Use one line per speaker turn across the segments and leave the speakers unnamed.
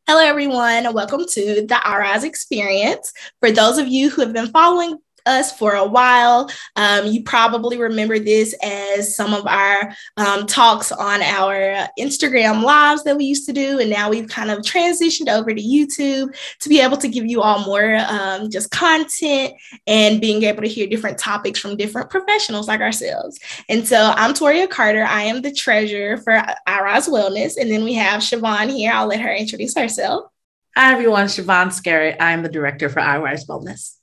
Hello, everyone. Welcome to the Our Eyes Experience. For those of you who have been following us for a while, you probably remember this as some of our talks on our Instagram lives that we used to do. And now we've kind of transitioned over to YouTube to be able to give you all more just content and being able to hear different topics from different professionals like ourselves. And so I'm Toria Carter. I am the treasurer for Our Eyes Wellness. And then we have Siobhan here. I'll let her introduce herself.
Hi, everyone. Siobhan Scarrett. I'm the director for iWise Wellness.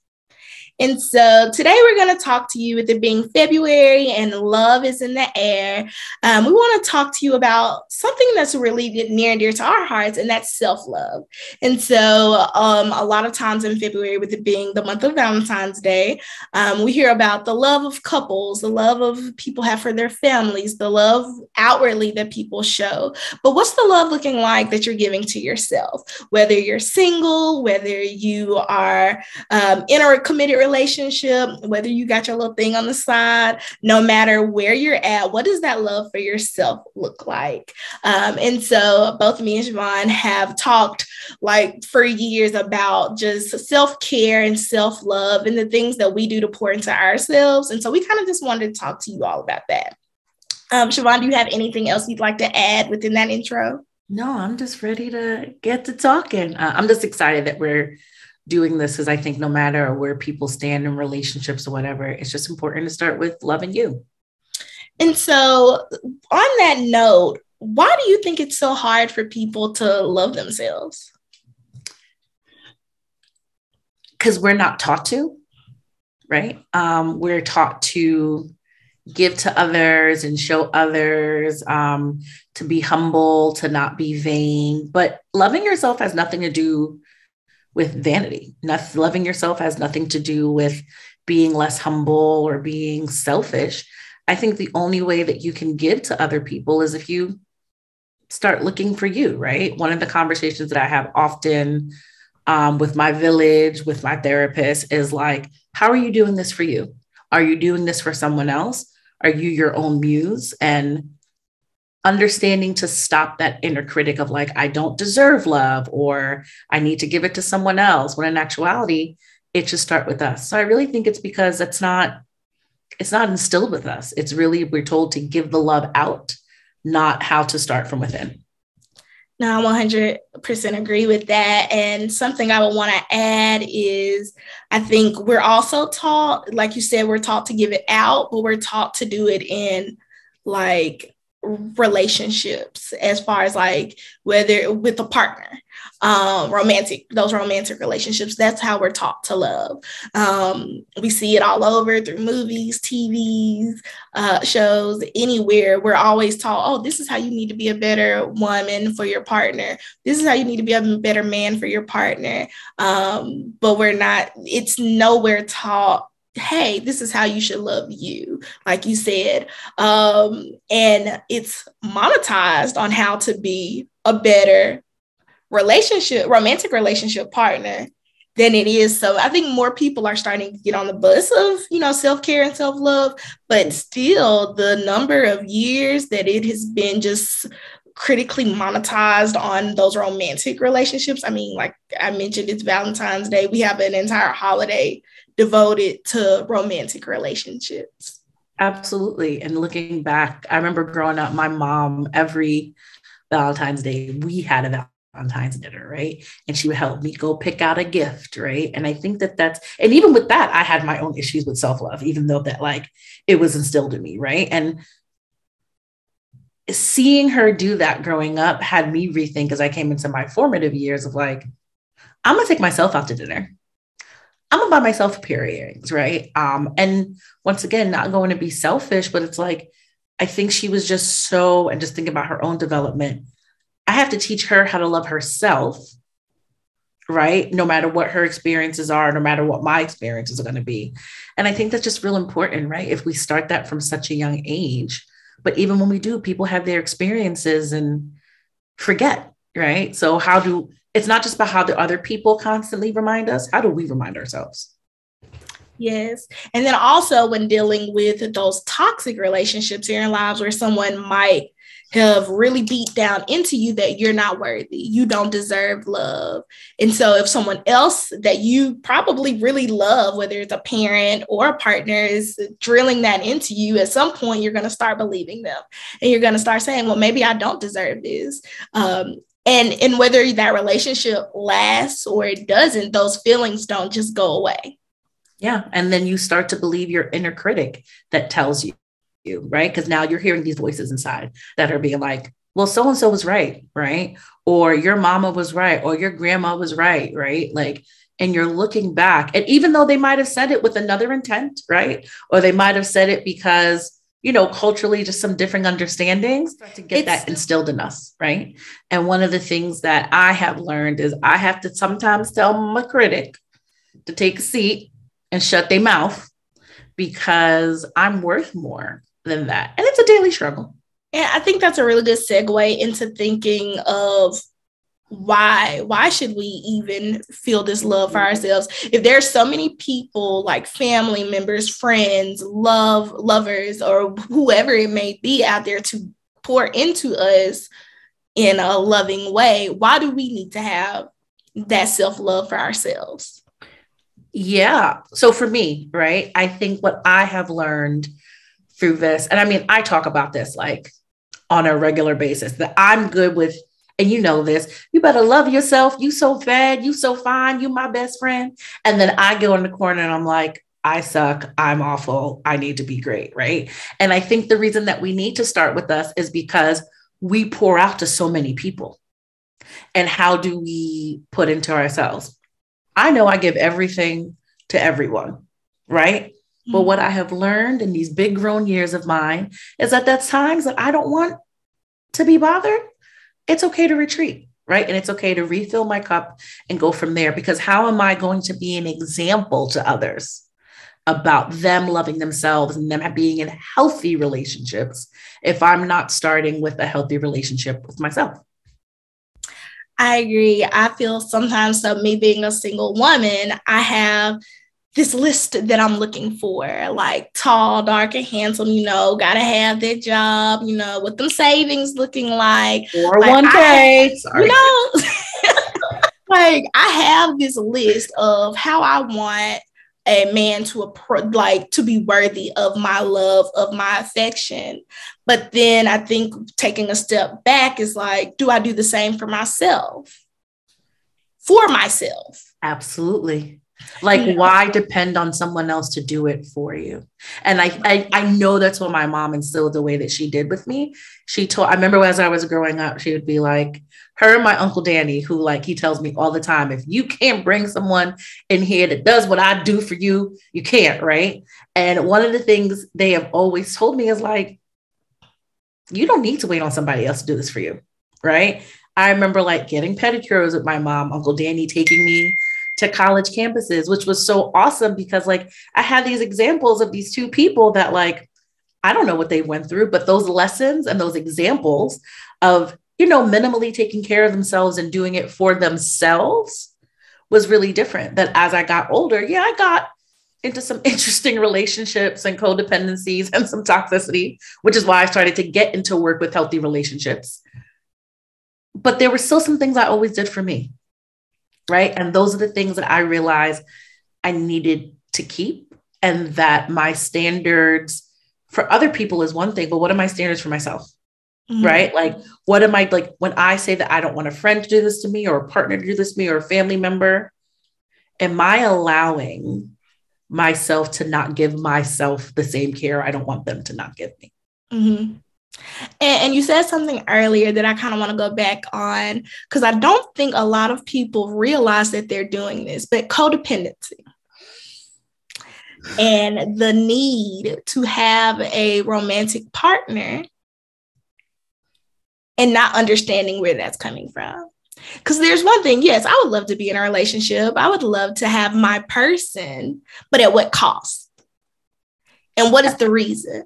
And so today we're going to talk to you with it being February and love is in the air. We want to talk to you about something that's really near and dear to our hearts, and that's self-love. And so a lot of times in February, with it being the month of Valentine's Day, we hear about the love of couples, the love of people have for their families, the love outwardly that people show. But what's the love looking like that you're giving to yourself? Whether you're single, whether you are in a committed relationship, whether you got your little thing on the side, no matter where you're at, what does that love for yourself look like? And so both me and Siobhan have talked like for years about just self-care and self-love and the things that we do to pour into ourselves. And so we kind of just wanted to talk to you all about that. Siobhan, do you have anything else you'd like to add within that intro?
No, I'm just ready to get to talking. I'm just excited that we're doing this because I think no matter where people stand in relationships or whatever, it's just important to start with loving you.
And so on that note, why do you think it's so hard for people to love themselves?
Because we're not taught to, right? We're taught to give to others and show others, to be humble, to not be vain. But loving yourself has nothing to do with vanity. Loving yourself has nothing to do with being less humble or being selfish. I think the only way that you can give to other people is if you start looking for you, right? One of the conversations that I have often with my village, with my therapist is like, how are you doing this for you? Are you doing this for someone else? Are you your own muse? And understanding to stop that inner critic of like, I don't deserve love or I need to give it to someone else, when in actuality, it should start with us. So I really think it's because it's not instilled with us. It's really, we're told to give the love out, not how to start from within.
No, I 100% agree with that. And something I would want to add is I think we're also taught, like you said, we're taught to give it out, but we're taught to do it in like relationships, as far as like whether with a partner, those romantic relationships. That's how we're taught to love. We see it all over through movies, TVs, shows, anywhere. We're always taught, oh, this is how you need to be a better woman for your partner. This is how you need to be a better man for your partner. But it's nowhere taught, hey, this is how you should love you, like you said. And it's monetized on how to be a better romantic relationship partner than it is. So I think more people are starting to get on the bus of, self-care and self-love, but still the number of years that it has been just critically monetized on those romantic relationships. I mean, like I mentioned, it's Valentine's Day. We have an entire holiday devoted to romantic relationships.
Absolutely. And looking back, I remember growing up, my mom, every Valentine's Day, we had a Valentine's dinner, right? And she would help me go pick out a gift, right? And I think and even with that, I had my own issues with self-love, even though that like it was instilled in me, right? And seeing her do that growing up had me rethink as I came into my formative years of like, I'm gonna take myself out to dinner. I'm gonna buy myself a pair of earrings, right? And once again, not going to be selfish, but it's like, I think she was just and just thinking about her own development. I have to teach her how to love herself, right? No matter what her experiences are, no matter what my experiences are going to be. And I think that's just real important, right? If we start that from such a young age, but even when we do, people have their experiences and forget, right? So it's not just about how the other people constantly remind us. How do we remind ourselves?
Yes. And then also when dealing with those toxic relationships in your lives where someone might have really beat down into you that you're not worthy, you don't deserve love. And so if someone else that you probably really love, whether it's a parent or a partner, is drilling that into you, at some point you're going to start believing them. And you're going to start saying, well, maybe I don't deserve this. And whether that relationship lasts or it doesn't, those feelings don't just go away.
Yeah. And then you start to believe your inner critic that tells you, right? Because now you're hearing these voices inside that are being like, well, so-and-so was right, right? Or your mama was right, or your grandma was right, right? Like, and you're looking back. And even though they might have said it with another intent, right? Or they might have said it because, culturally, just some different understandings to get that instilled in us, right? And one of the things that I have learned is I have to sometimes tell my critic to take a seat and shut their mouth because I'm worth more than that. And it's a daily struggle.
And I think that's a really good segue into thinking of why should we even feel this love for ourselves? If there's so many people like family members, friends, lovers, or whoever it may be out there to pour into us in a loving way, why do we need to have that self-love for ourselves?
Yeah. So for me, right, I think what I have learned through this, and I mean, I talk about this like on a regular basis, that I'm good with, and this, you better love yourself. You so bad, you so fine, you my best friend. And then I go in the corner and I'm like, I suck, I'm awful, I need to be great, right? And I think the reason that we need to start with us is because we pour out to so many people. And how do we put into ourselves? I know I give everything to everyone, right? Mm-hmm. But what I have learned in these big grown years of mine is that there's times that I don't want to be bothered. It's okay to retreat, right? And it's okay to refill my cup and go from there, because how am I going to be an example to others about them loving themselves and them being in healthy relationships if I'm not starting with a healthy relationship with myself?
I agree. I feel sometimes that me being a single woman, I have this list that I'm looking for, like tall, dark, and handsome, gotta have that job, what them savings looking like.
401k,
like I have this list of how I want a man to be worthy of my love, of my affection. But then I think taking a step back is like, do I do the same for myself? For myself.
Absolutely. Like, why depend on someone else to do it for you? And I know that's what my mom instilled the way that she did with me. I remember as I was growing up, she would be like, her and my Uncle Danny, who he tells me all the time, if you can't bring someone in here that does what I do for you, you can't, right? And one of the things they have always told me is like, you don't need to wait on somebody else to do this for you, right? I remember getting pedicures with my mom, Uncle Danny taking me to college campuses, which was so awesome because I had these examples of these two people that I don't know what they went through, but those lessons and those examples of, minimally taking care of themselves and doing it for themselves was really different. That as I got older, I got into some interesting relationships and codependencies and some toxicity, which is why I started to get into work with healthy relationships. But there were still some things I always did for me. Right. And those are the things that I realized I needed to keep, and that my standards for other people is one thing, but what are my standards for myself? Mm-hmm. Right. What am I when I say that I don't want a friend to do this to me, or a partner to do this to me, or a family member, am I allowing myself to not give myself the same care I don't want them to not give me?
Mm-hmm. And you said something earlier that I kind of want to go back on, because I don't think a lot of people realize that they're doing this, but codependency and the need to have a romantic partner and not understanding where that's coming from. Because there's one thing, yes, I would love to be in a relationship. I would love to have my person, but at what cost? And what is the reason?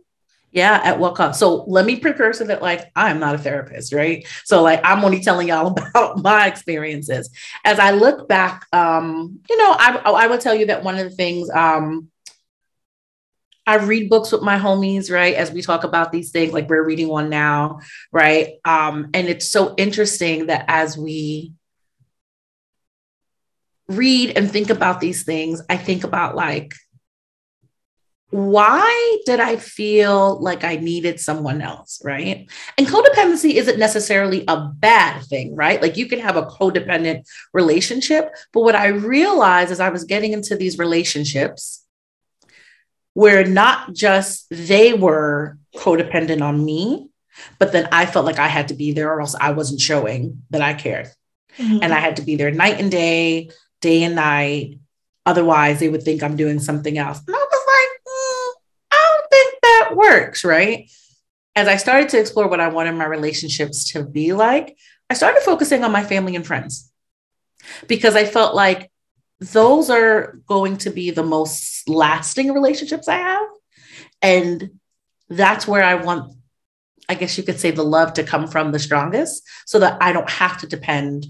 Yeah, at what cost? So let me precursor that I'm not a therapist, right? So I'm only telling y'all about my experiences. As I look back, I will tell you that one of the things I read books with my homies, right? As we talk about these things, like we're reading one now, right? And it's so interesting that as we read and think about these things, I think about like, why did I feel like I needed someone else, right? And codependency isn't necessarily a bad thing, right? Like you can have a codependent relationship, but what I realized as I was getting into these relationships where not just they were codependent on me, but then I felt like I had to be there or else I wasn't showing that I cared. Mm-hmm. And I had to be there night and day and night. Otherwise, they would think I'm doing something else. And I was like, I don't think that works, right? As I started to explore what I wanted my relationships to be like, I started focusing on my family and friends because I felt like those are going to be the most lasting relationships I have. And that's where I want, I guess you could say, the love to come from the strongest so that I don't have to depend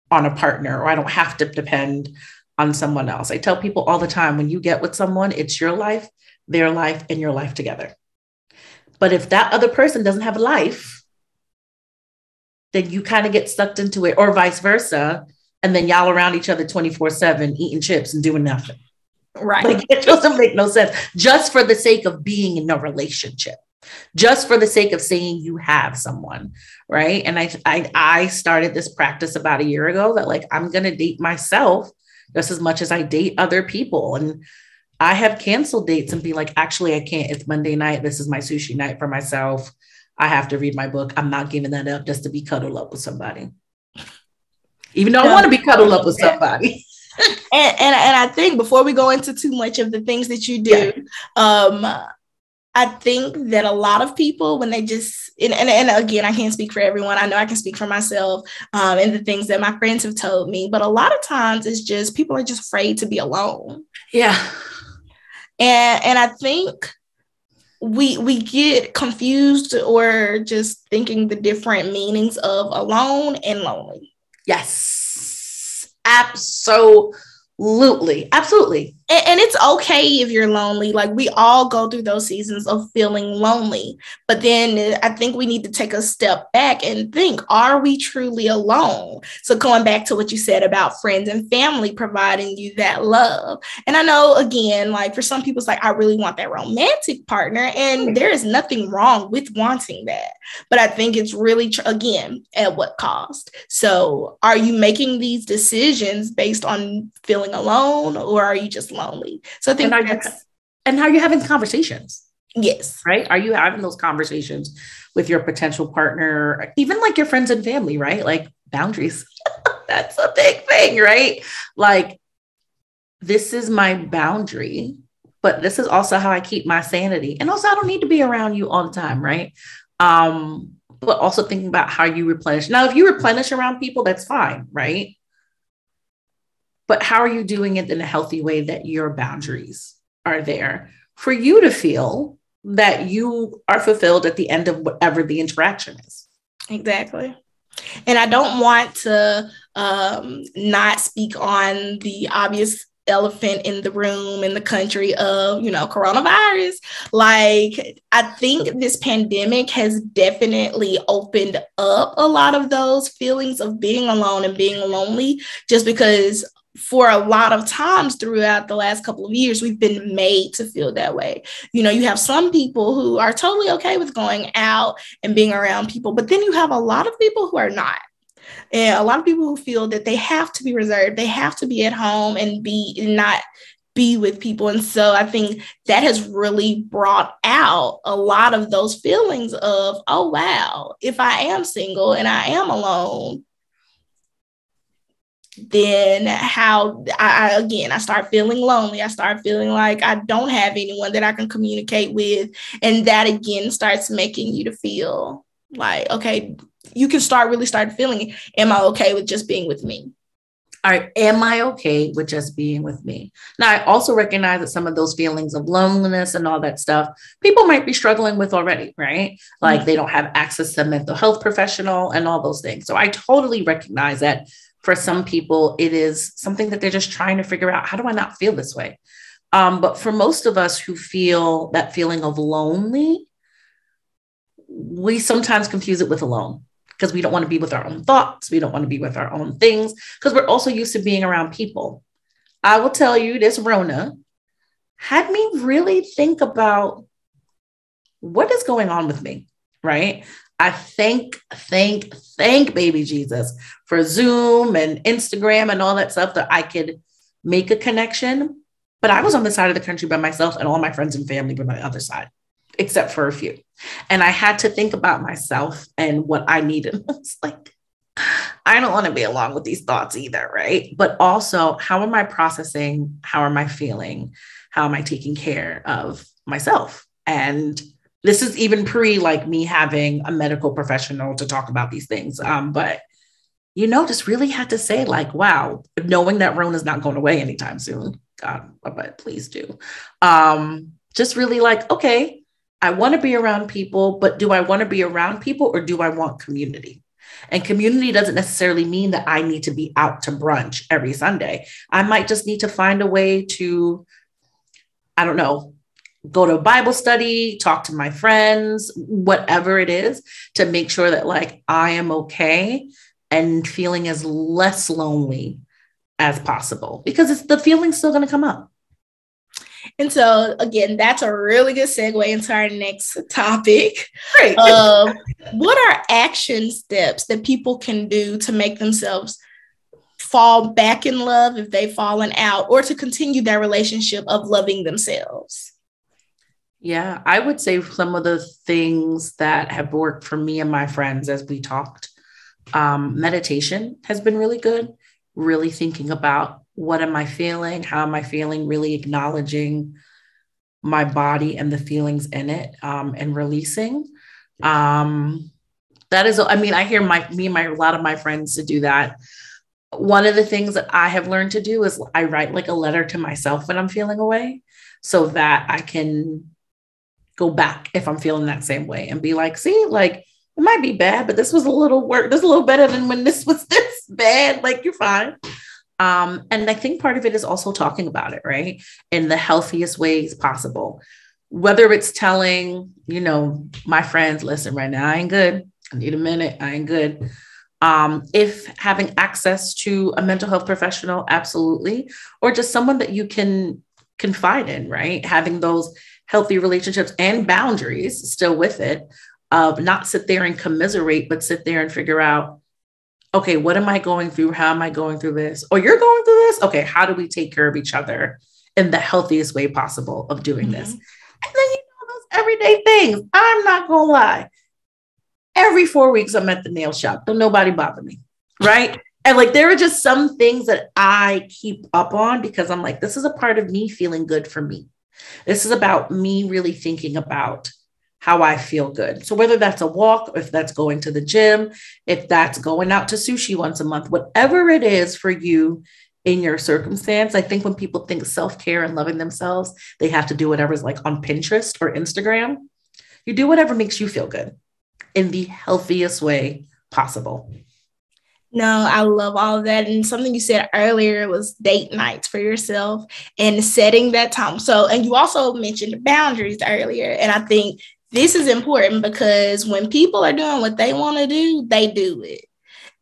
on a partner or I don't have to depend on someone else. I tell people all the time, when you get with someone, it's your life, their life, and your life together. But if that other person doesn't have a life, then you kind of get sucked into it, or vice versa. And then y'all around each other 24/7, eating chips and doing nothing.
Right.
Like it doesn't make no sense just for the sake of being in a relationship, just for the sake of saying you have someone. Right. And I started this practice about a year ago that like, I'm going to date myself just as much as I date other people. And I have canceled dates and be like, actually, I can't. It's Monday night. This is my sushi night for myself. I have to read my book. I'm not giving that up just to be cuddled up with somebody. Even though I want to be cuddled up with somebody.
And I think before we go into too much of the things that you do, I think that a lot of people, when they just, and again, I can't speak for everyone. I know I can speak for myself and the things that my friends have told me, but a lot of times it's just, people are just afraid to be alone.
Yeah.
And I think we get confused or just thinking the different meanings of alone and lonely.
Yes, absolutely. Absolutely.
And it's okay if you're lonely. Like we all go through those seasons of feeling lonely. But then I think we need to take a step back and think, are we truly alone? So going back to what you said about friends and family providing you that love. And I know, again, like for some people, it's like, I really want that romantic partner. And there is nothing wrong with wanting that. But I think it's really, again, at what cost? So are you making these decisions based on feeling alone, or are you just lonely? So I think
and how are you having conversations?
Yes.
Right. Are you having those conversations with your potential partner, even like your friends and family, right? Like boundaries. That's a big thing, right? Like this is my boundary, but this is also how I keep my sanity. And also I don't need to be around you all the time. Right. But also thinking about how you replenish. Now, if you replenish around people, that's fine. Right. But how are you doing it in a healthy way that your boundaries are there for you to feel that you are fulfilled at the end of whatever the interaction is?
Exactly. And I don't want to not speak on the obvious elephant in the room in the country of, coronavirus. Like, I think this pandemic has definitely opened up a lot of those feelings of being alone and being lonely, just because for a lot of times throughout the last couple of years, we've been made to feel that way. You have some people who are totally okay with going out and being around people, but then you have a lot of people who are not. And a lot of people who feel that they have to be reserved, they have to be at home and not be with people. And so I think that has really brought out a lot of those feelings of, oh, wow, if I am single and I am alone, then how I start feeling lonely. I start feeling like I don't have anyone that I can communicate with. And that again starts making you to feel like, okay, you can start feeling, am I okay with just being with me?
All right. Am I okay with just being with me? Now, I also recognize that some of those feelings of loneliness and all that stuff, people might be struggling with already, right? Like they don't have access to a mental health professional and all those things. So I totally recognize that for some people, it is something that they're just trying to figure out. How do I not feel this way? But for most of us who feel that feeling of lonely, we sometimes confuse it with alone because we don't want to be with our own thoughts. We don't want to be with our own things because we're also used to being around people. I will tell you, this Rona had me really think about what is going on with me, right? I thank baby Jesus for Zoom and Instagram and all that stuff that I could make a connection. But I was on the side of the country by myself and all my friends and family were on the other side, except for a few. And I had to think about myself and what I needed. It's like, I don't want to be along with these thoughts either, right? But also, how am I processing? How am I feeling? How am I taking care of myself? And this is even pre like me having a medical professional to talk about these things. But just really had to say like, wow, knowing that Rona's not going away anytime soon. God, but please do. Just really like, okay, I want to be around people, but do I want to be around people or do I want community? And community doesn't necessarily mean that I need to be out to brunch every Sunday. I might just need to find a way to, I don't know, go to a Bible study, talk to my friends, whatever it is, to make sure that like I am okay and feeling as less lonely as possible, because the feeling's still going to come up.
And so, again, that's a really good segue into our next topic.
Great.
What are action steps that people can do to make themselves fall back in love if they've fallen out, or to continue their relationship of loving themselves?
Yeah, I would say some of the things that have worked for me and my friends as we talked, meditation has been really good. Really thinking about what am I feeling? How am I feeling? Really acknowledging my body and the feelings in it, and releasing. That is, I mean, I hear a lot of my friends to do that. One of the things that I have learned to do is I write like a letter to myself when I'm feeling away so that I can go back if I'm feeling that same way and be like, see, like, it might be bad, but this was a little better than when this was this bad. Like, you're fine. And I think part of it is also talking about it, right? In the healthiest ways possible. Whether it's telling, my friends, listen, right now, I ain't good. I need a minute. I ain't good. If having access to a mental health professional, absolutely. Or just someone that you can confide in, right? Having those healthy relationships and boundaries still with it. Not sit there and commiserate, but sit there and figure out, okay, what am I going through? How am I going through this? Or you're going through this? Okay, how do we take care of each other in the healthiest way possible of doing this? And then, those everyday things. I'm not going to lie. Every 4 weeks, I'm at the nail shop. Don't nobody bother me, right? And like, there are just some things that I keep up on because I'm like, this is a part of me feeling good for me. This is about me really thinking about how I feel good. So whether that's a walk, if that's going to the gym, if that's going out to sushi once a month, whatever it is for you in your circumstance, I think when people think self-care and loving themselves, they have to do whatever's like on Pinterest or Instagram. You do whatever makes you feel good in the healthiest way possible.
No, I love all of that. And something you said earlier was date nights for yourself and setting that time. So, and you also mentioned boundaries earlier. And I think this is important because when people are doing what they want to do, they do it.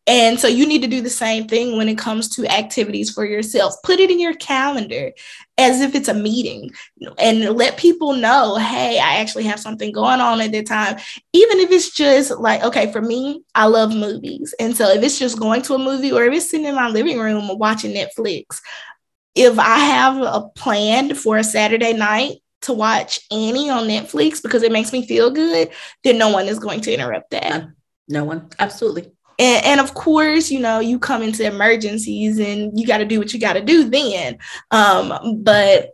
And so you need to do the same thing when it comes to activities for yourself. Put it in your calendar as if it's a meeting and let people know, hey, I actually have something going on at that time. Even if it's just like, okay, for me, I love movies. And so if it's just going to a movie or if it's sitting in my living room watching Netflix, if I have a plan for a Saturday night to watch Annie on Netflix because it makes me feel good, then no one is going to interrupt that.
No one. Absolutely.
And of course, you come into emergencies and you got to do what you got to do then. But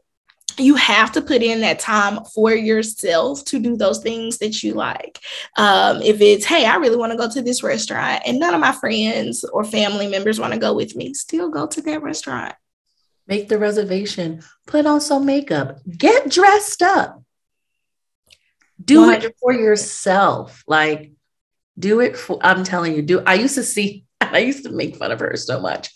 you have to put in that time for yourself to do those things that you like. If it's, hey, I really want to go to this restaurant and none of my friends or family members want to go with me, still go to that restaurant.
Make the reservation, put on some makeup, get dressed up. Do it for yourself. Like, do it for, I'm telling you, I used to make fun of her so much.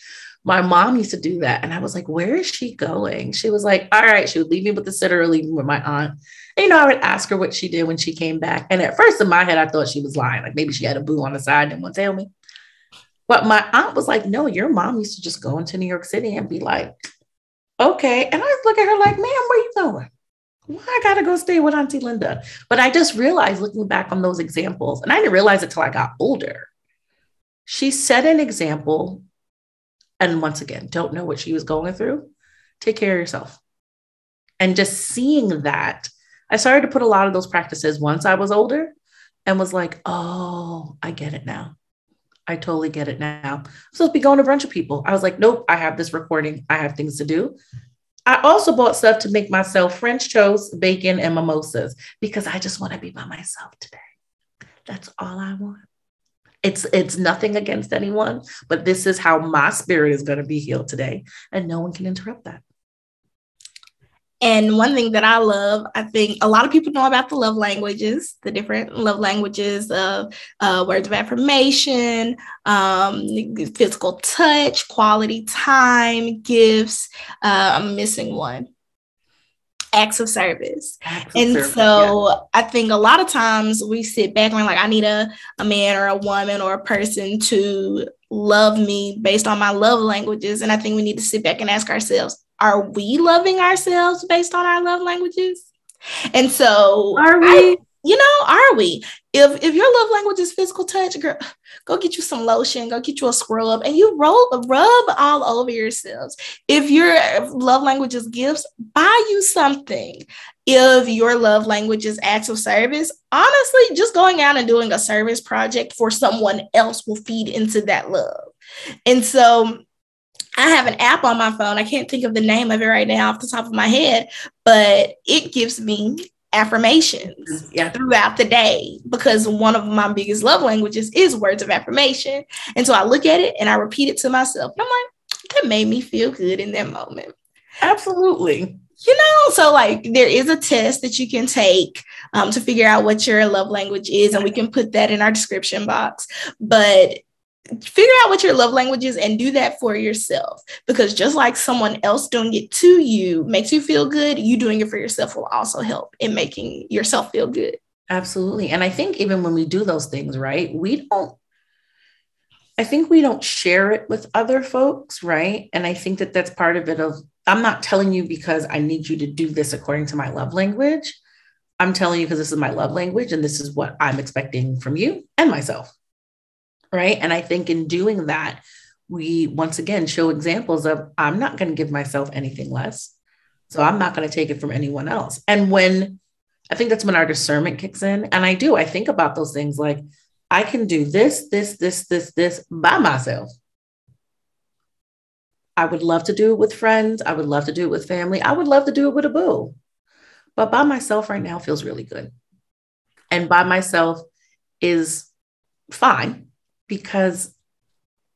My mom used to do that. And I was like, where is she going? She was like, all right. She would leave me with the sitter or leave me with my aunt. And, I would ask her what she did when she came back. And at first in my head, I thought she was lying. Like maybe she had a boo on the side and didn't want to tell me. But my aunt was like, no, your mom used to just go into New York City and be like, okay. And I look at her like, ma'am, where you going? Why I gotta go stay with Auntie Linda? But I just realized looking back on those examples, and I didn't realize it till I got older. She set an example. And once again, don't know what she was going through. Take care of yourself. And just seeing that, I started to put a lot of those practices once I was older and was like, oh, I get it now. I totally get it now. I'm supposed to be going to brunch with people. I was like, nope, I have this recording. I have things to do. I also bought stuff to make myself French toast, bacon, and mimosas because I just want to be by myself today. That's all I want. It's nothing against anyone, but this is how my spirit is going to be healed today. And no one can interrupt that.
And one thing that I love, I think a lot of people know about the love languages, the different love languages of words of affirmation, physical touch, quality time, gifts. I'm missing one. Acts of service. I think a lot of times we sit back and we're like, I need a man or a woman or a person to love me based on my love languages. And I think we need to sit back and ask ourselves, are we loving ourselves based on our love languages? And so
are we?
Are we? If your love language is physical touch, girl, go get you some lotion, go get you a scrub, and you rub all over yourselves. If your love language is gifts, buy you something. If your love language is acts of service, honestly, just going out and doing a service project for someone else will feed into that love. And so I have an app on my phone. I can't think of the name of it right now off the top of my head, but it gives me affirmations throughout the day because one of my biggest love languages is words of affirmation. And so I look at it and I repeat it to myself. And I'm like, that made me feel good in that moment.
Absolutely.
So like there is a test that you can take to figure out what your love language is. And we can put that in our description box. But figure out what your love language is and do that for yourself, because just like someone else doing it to you makes you feel good, you doing it for yourself will also help in making yourself feel good.
Absolutely. And I think even when we do those things, right, we don't share it with other folks, right? And I think that that's part of it I'm not telling you because I need you to do this according to my love language. I'm telling you because this is my love language and this is what I'm expecting from you and myself. Right. And I think in doing that, we once again show examples of I'm not going to give myself anything less. So I'm not going to take it from anyone else. And I think that's when our discernment kicks in. And I think about those things like I can do this by myself. I would love to do it with friends. I would love to do it with family. I would love to do it with a boo. But by myself right now feels really good. And by myself is fine. Because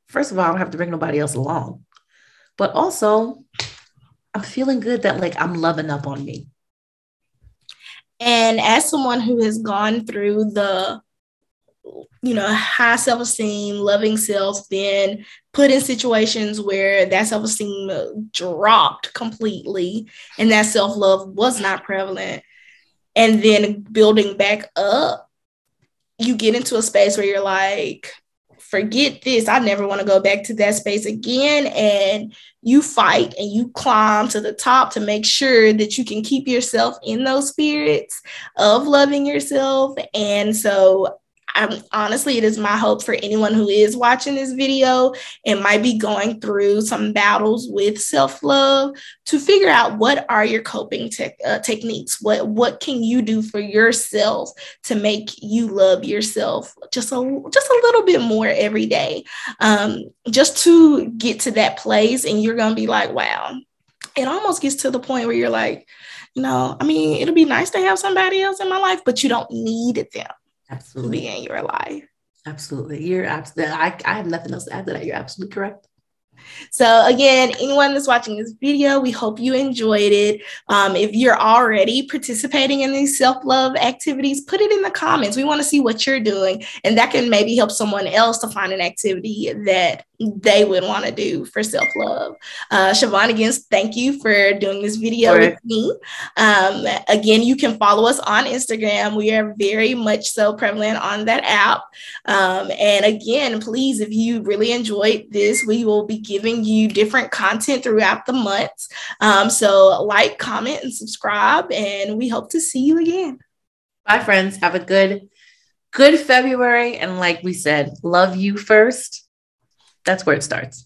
first of all, I don't have to bring nobody else along, but also I'm feeling good that like I'm loving up on me.
And as someone who has gone through the, high self-esteem, loving self, then put in situations where that self-esteem dropped completely and that self-love was not prevalent, and then building back up, you get into a space where you're like, forget this. I never want to go back to that space again. And you fight and you climb to the top to make sure that you can keep yourself in those spirits of loving yourself. And so honestly, it is my hope for anyone who is watching this video and might be going through some battles with self-love to figure out what are your coping techniques. What can you do for yourself to make you love yourself just a little bit more every day, just to get to that place. And you're going to be like, wow, it almost gets to the point where you're like, it'll be nice to have somebody else in my life, but you don't need them. Absolutely. To be in your life.
Absolutely. You're absolutely, I have nothing else to add to that. You're absolutely correct.
So again, anyone that's watching this video, we hope you enjoyed it. If you're already participating in these self-love activities, put it in the comments. We want to see what you're doing, and that can maybe help someone else to find an activity that they would want to do for self-love. Siobhan, again, thank you for doing this video with me. Again, you can follow us on Instagram. We are very much so prevalent on that app. And again, please, if you really enjoyed this, we will be giving you different content throughout the months. So like, comment, and subscribe, and we hope to see you again.
Bye, friends. Have a good February. And like we said, love you first. That's where it starts.